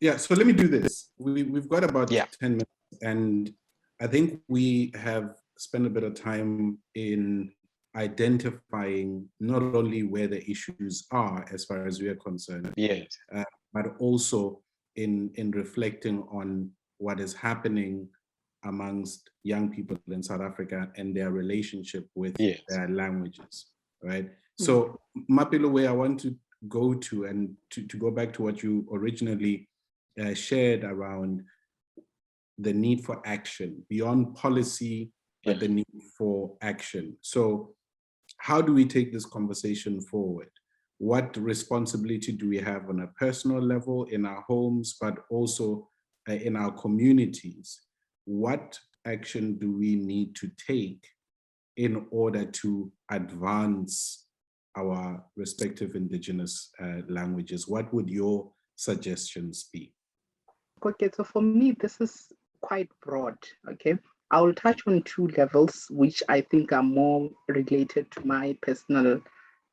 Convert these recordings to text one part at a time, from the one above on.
Yeah, so let me do this. We've got about Yeah. 10 minutes, and I think we have spent a bit of time in identifying not only where the issues are as far as we are concerned, Yes. but also in reflecting on what is happening amongst young people in South Africa and their relationship with Yes. their languages, right? So Mapilo, where I want to go to and to go back to what you originally shared around the need for action beyond policy, but the need for action. So how do we take this conversation forward? What responsibility do we have on a personal level in our homes, but also in our communities? What action do we need to take in order to advance our respective indigenous languages? What would your suggestions be? Okay, so for me, this is quite broad, okay? I will touch on two levels, which I think are more related to my personal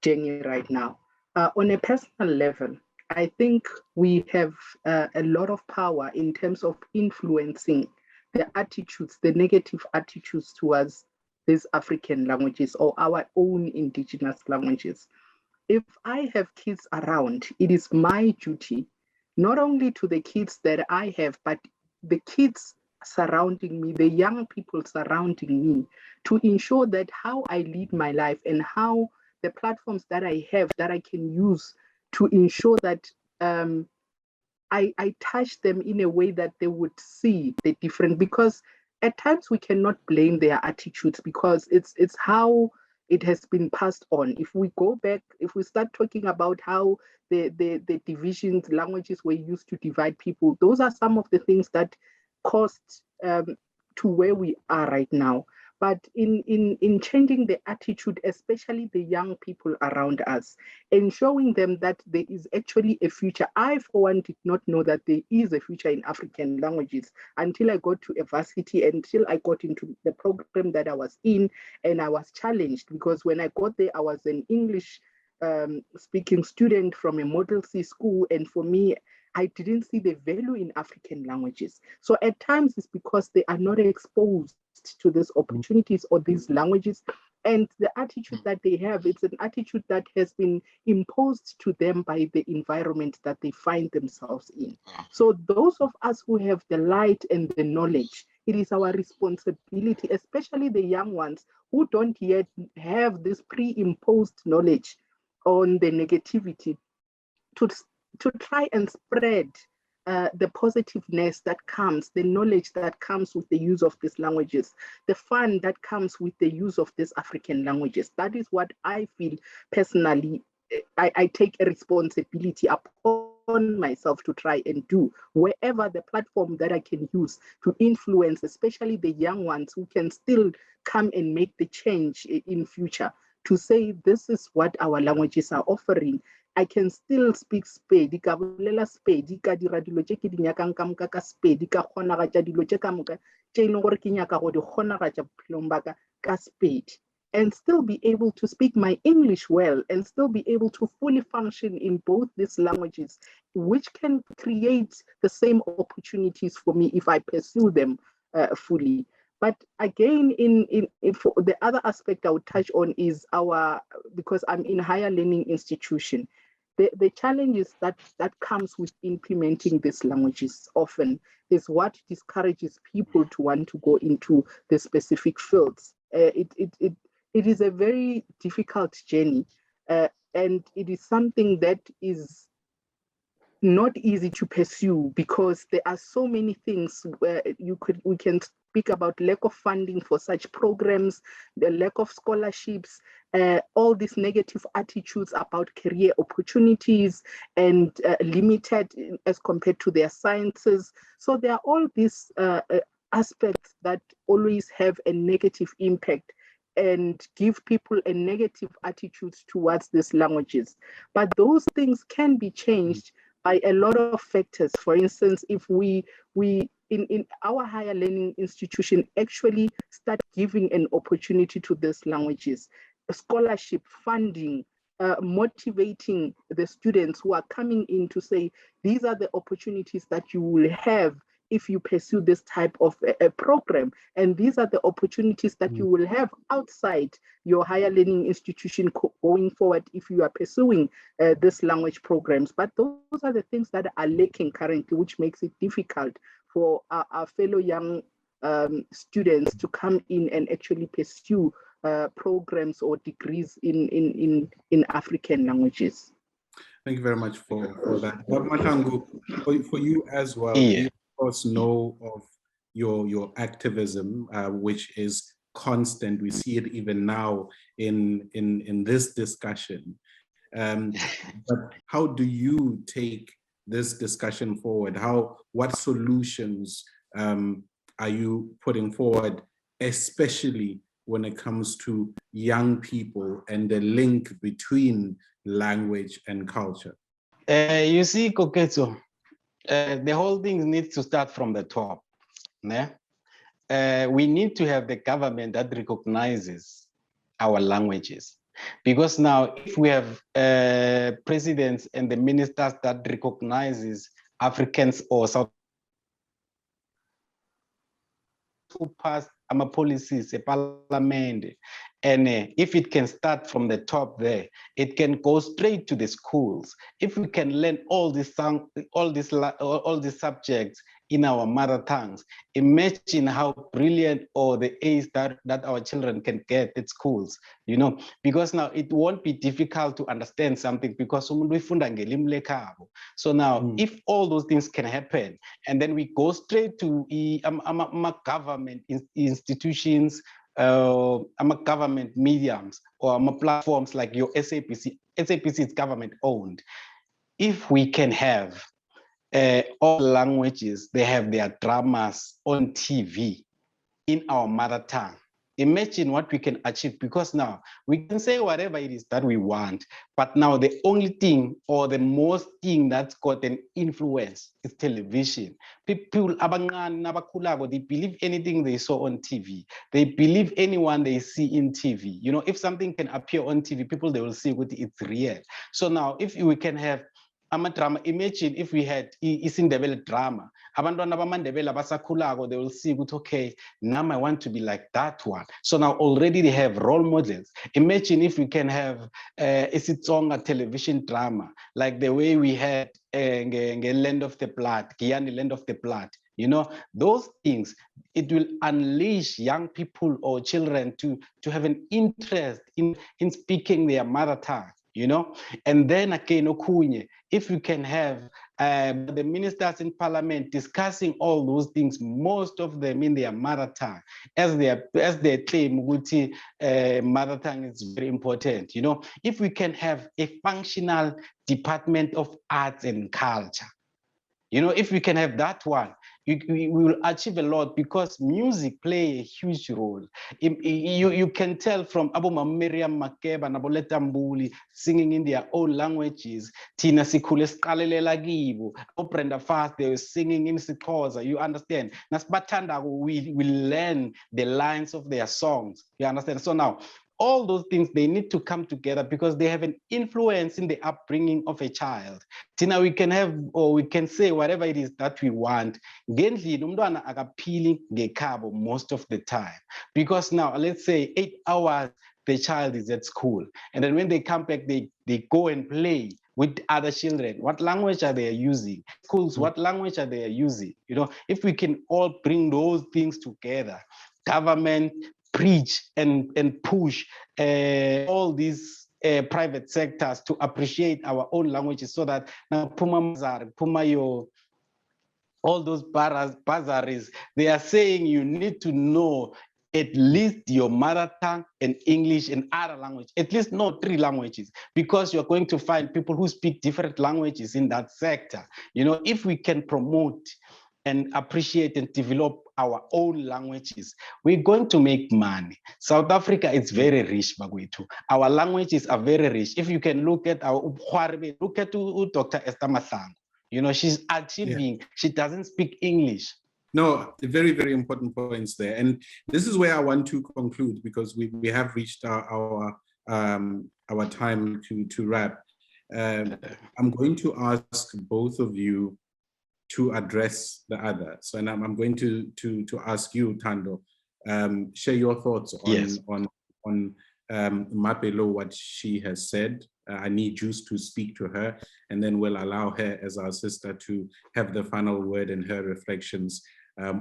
journey right now. On a personal level, I think we have a lot of power in terms of influencing the attitudes, the negative attitudes towards these African languages or our own indigenous languages. If I have kids around, it is my duty, not only to the kids that I have, but the kids surrounding me, the young people surrounding me, to ensure that how I lead my life and how the platforms that I have that I can use to ensure that I touch them in a way that they would see the difference. Because at times we cannot blame their attitudes because it's how it has been passed on. If we go back, if we start talking about how the divisions, languages were used to divide people, those are some of the things that caused to where we are right now. But in changing the attitude, especially the young people around us, and showing them that there is actually a future. I, for one, did not know that there is a future in African languages until I got to a varsity, until I got into the program that I was in, and I was challenged because when I got there, I was an English speaking student from a Model C school, and for me, I didn't see the value in African languages. So at times it's because they are not exposed to these opportunities or these languages. And the attitude that they have, it's an attitude that has been imposed to them by the environment that they find themselves in. So those of us who have the light and the knowledge, it is our responsibility, especially the young ones who don't yet have this pre-imposed knowledge on the negativity, to try and spread the positiveness that comes, the knowledge that comes with the use of these languages, the fun that comes with the use of these African languages. That is what I feel personally. I take a responsibility upon myself to try and do wherever the platform that I can use to influence, especially the young ones who can still come and make the change in future, to say this is what our languages are offering. I can still speak Sepedi, ka bolela Sepedi, ka dira dilo tse ke di nyakang ka moka ka Sepedi, ka kgonagatša dilo tse ka moka tse e leng gore ke nyaka go di kgonagatša bophelong ba ka ka Sepedi, and still be able to speak my English well and still be able to fully function in both these languages, which can create the same opportunities for me if I pursue them fully. But again, for the other aspect I would touch on is because I'm in higher learning institution, the challenges that comes with implementing these languages often is what discourages people to want to go into the specific fields. It is a very difficult journey, and it is something that is not easy to pursue because there are so many things where we can speak about lack of funding for such programs, the lack of scholarships, all these negative attitudes about career opportunities and limited as compared to their sciences. So there are all these aspects that always have a negative impact and give people a negative attitude towards these languages. But those things can be changed by a lot of factors. For instance, if we in our higher learning institution actually start giving an opportunity to these languages, scholarship funding, motivating the students who are coming in to say, these are the opportunities that you will have if you pursue this type of a program. And these are the opportunities that you will have outside your higher learning institution going forward if you are pursuing this language programs. But those are the things that are lacking currently, which makes it difficult for our fellow young students to come in and actually pursue programs or degrees in African languages. Thank you very much for that. Mahlangu, for you as well, Yeah. we of course know of your activism, which is constant. We see it even now in this discussion. But how do you take this discussion forward? What solutions are you putting forward, especially when it comes to young people and the link between language and culture? You see, Koketso, the whole thing needs to start from the top. Né? We need to have the government that recognizes our languages. Because now, if we have presidents and the ministers that recognizes Africans or South who pass policies, a parliament, and if it can start from the top there, it can go straight to the schools. If we can learn all these subjects in our mother tongues, imagine how brilliant or the A's that our children can get at schools, you know, because now it won't be difficult to understand something because so now if all those things can happen, and then we go straight to government institutions, government mediums or platforms like your SAPC. SAPC is government owned. If we can have all languages, they have their dramas on TV in our mother tongue. Imagine what we can achieve, because now we can say whatever it is that we want, but now the only thing or the most thing that's got an influence is television. People, they believe anything they saw on TV. They believe anyone they see in TV. You know, if something can appear on TV, people, they will see it's real. So now if we can have drama, imagine if we had isindebele drama, abantwana bamandebele abasakhulako, they will see, okay, now I want to be like that one. So now already they have role models. Imagine if we can have isitsonga television drama, like the way we had Land of the Blood, Giyani Land of the Blood. You know, those things, it will unleash young people or children to have an interest in speaking their mother tongue. You know, and then again, Okunye, if we can have the ministers in parliament discussing all those things, most of them in their mother tongue, as they claim, mother tongue is very important. You know, if we can have a functional department of arts and culture, you know, if we can have that one, we will achieve a lot, because music play a huge role. You can tell from Abu Miriam Makeba and Abu Letambuli singing in their own languages. Tina Sikule Skalelela Gibu, Brenda Fast, they were singing in Sikoza. You understand? Nasbatanda, we learn the lines of their songs. You understand? So now, all those things, they need to come together because they have an influence in the upbringing of a child. Tina, we can have, or we can say whatever it is that we want. Most of the time. Because now, let's say 8 hours, the child is at school. And then when they come back, they go and play with other children. What language are they using? Schools, what language are they using? You know, if we can all bring those things together, government, preach and push all these private sectors to appreciate our own languages, so that now all those bursaries, they are saying you need to know at least your mother tongue and English and other language, at least know 3 languages, because you're going to find people who speak different languages in that sector. You know, if we can promote and appreciate and develop our own languages, we're going to make money. South Africa is very rich, Bagwetu. Our languages are very rich. If you can look at our look at Dr. Esther Mahlangu. You know, she's achieving, she doesn't speak English. No, very, very important points there. And this is where I want to conclude, because we have reached our our time to wrap. I'm going to ask both of you to address the other. So, and I'm going to ask you, Thando, share your thoughts on Mapelo, what she has said. I need Juice to speak to her, and then we'll allow her as our sister to have the final word and her reflections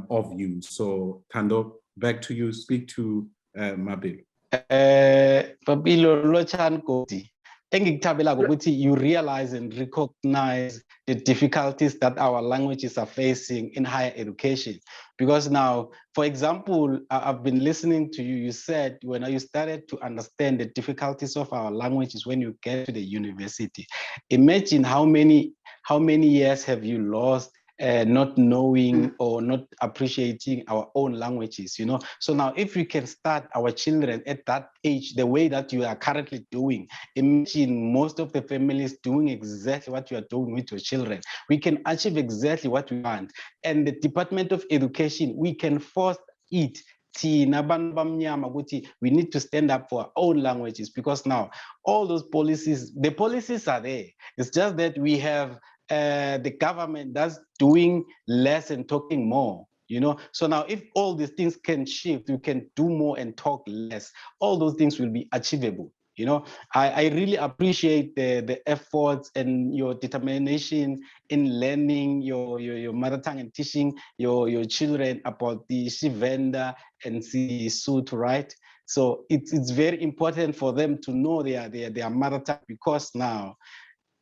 of you. So, Thando, back to you. Speak to Mapelo. Mapelo, lochan koti. You realize and recognize the difficulties that our languages are facing in higher education. Because now, for example, I've been listening to you, you said when you started to understand the difficulties of our languages when you get to the university. Imagine how many years have you lost not knowing or not appreciating our own languages, you know? So now if we can start our children at that age, the way that you are currently doing, imagine most of the families doing exactly what you are doing with your children. We can achieve exactly what we want. And the Department of Education, we can force it. We need to stand up for our own languages, because now all those policies, the policies are there. It's just that we have the government that's doing less and talking more, you know. So now if all these things can shift, we can do more and talk less, all those things will be achievable, you know. I really appreciate the efforts and your determination in learning your mother tongue and teaching your children about the Shivenda and the Sut, right? So it's very important for them to know their mother tongue, because now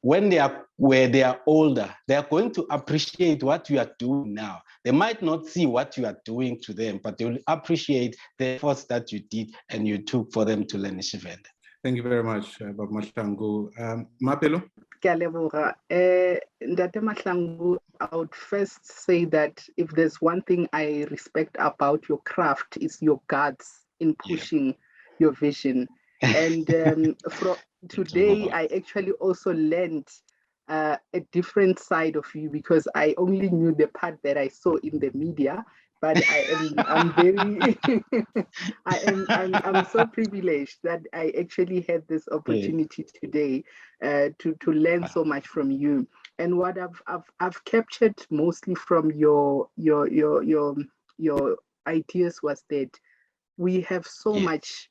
when they are older, they are going to appreciate what you are doing now. They might not see what you are doing to them, but they will appreciate the efforts that you did and you took for them to learn Shivenda. Thank you very much, Bob Mahlangu. Mapelo? Ndate Mahlangu, I would first say that if there's one thing I respect about your craft, is your guts in pushing your vision. And from today, I actually also learned a different side of you, because I only knew the part that I saw in the media. But I'm very I'm so privileged that I actually had this opportunity today to learn so much from you. And what I've captured mostly from your ideas was that we have so much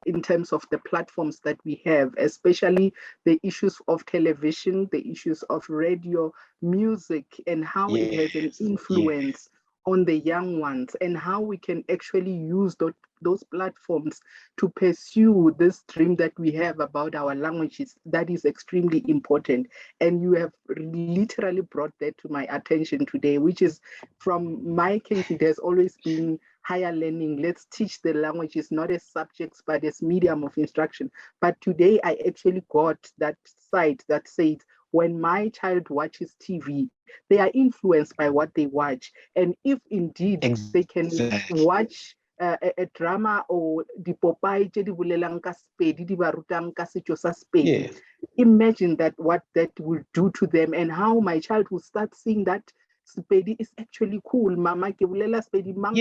in terms of the platforms that we have, especially the issues of television, the issues of radio, music, and how it has an influence on the young ones, and how we can actually use those platforms to pursue this dream that we have about our languages. That is extremely important. And you have literally brought that to my attention today, which is, from my case, it has always been higher learning. Let's teach the languages not as subjects, but as medium of instruction. But today I actually got that side that says, when my child watches TV, they are influenced by what they watch. And if indeed they can watch a drama or the Popeye di bolelang ka Sepedi, di ba rutang ka setso sa Sepedi, imagine that what that will do to them, and how my child will start seeing that Sepedi is actually cool. Mama ke bolela Sepedi, mang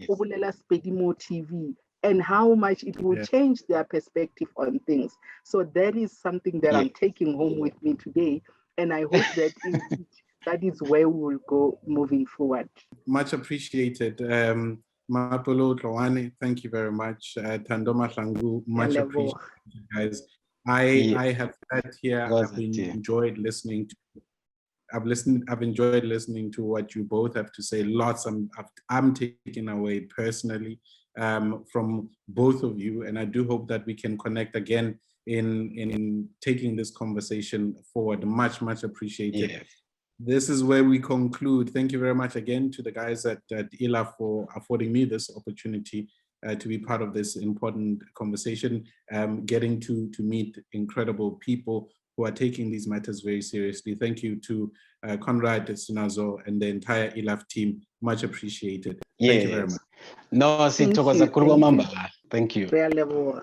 o bolela Sepedi mo TV, and how much it will change their perspective on things. So that is something that I'm taking home with me today. And I hope that indeed that is where we will go moving forward. Much appreciated. Mapelo Tlwane, thank you very much. Thando Mahlangu, much appreciated, guys. I have sat here, I've enjoyed listening to I've enjoyed listening to what you both have to say. Lots I'm taking away personally from both of you, and I do hope that we can connect again in taking this conversation forward. Much appreciated. This is where we conclude. Thank you very much again to the guys at ILAF for affording me this opportunity to be part of this important conversation, getting to meet incredible people who are taking these matters very seriously. Thank you to Conrad Sinazo and the entire ILAF team. Much appreciated. Thank you very much. No, thank you. Thank you.